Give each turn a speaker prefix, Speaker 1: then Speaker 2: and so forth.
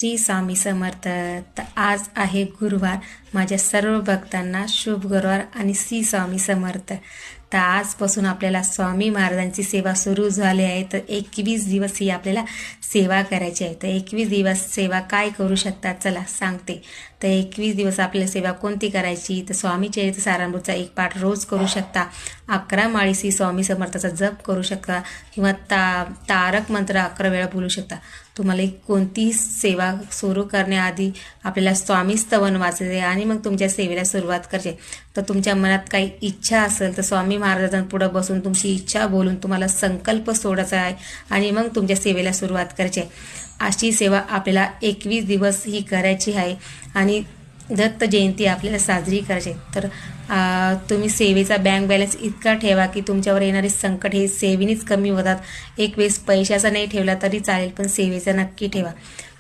Speaker 1: श्री स्वामी समर्थ. तर आज आहे गुरुवार. माझ्या सर्व भक्तांना शुभ गुरुवार आणि श्री स्वामी समर्थ. तर आजपासून आपल्याला स्वामी महाराजांची सेवा सुरू झाली आहे. तर 21 दिवस ही आपल्याला सेवा करायची आहे. तर 21 दिवस सेवा काय करू शकतात चला सांगते. तर 21 दिवस आपल्याला सेवा कोणती करायची, तर स्वामी चरित्र सारामृतचा एक पाठ रोज करू शकता. 11 माळी श्री स्वामी समर्थाचा जप करू शकता किंवा तारक मंत्र 11 वेळा बोलू शकता. तुम्हाला कोणतीही सेवा सुरू करण्याआधी आपल्याला स्वामी स्तवन वाचायचे आणि मग तुमच्या सेवेला सुरुवात करायची. तर तुमच्या मनात काही इच्छा असेल तर स्वामी महाराजांपुढे बसून तुमची इच्छा बोलून तुम्हाला संकल्प सोडायचा आहे आणि मग तुमच्या सेवेला सुरुवात करायची आहे. अशी सेवा आपल्याला 21 दिवस ही करायची आहे आणि दत्त जयंती आपल्याला साजरी करायची. तर तुम्ही सेवेचा बँक बॅलन्स इतका ठेवा की तुमच्यावर येणारे संकट हे सेवेनेच कमी होतात. एक वेळेस पैशाचा नाही ठेवला तरी चालेल, पण सेवेचा नक्की ठेवा.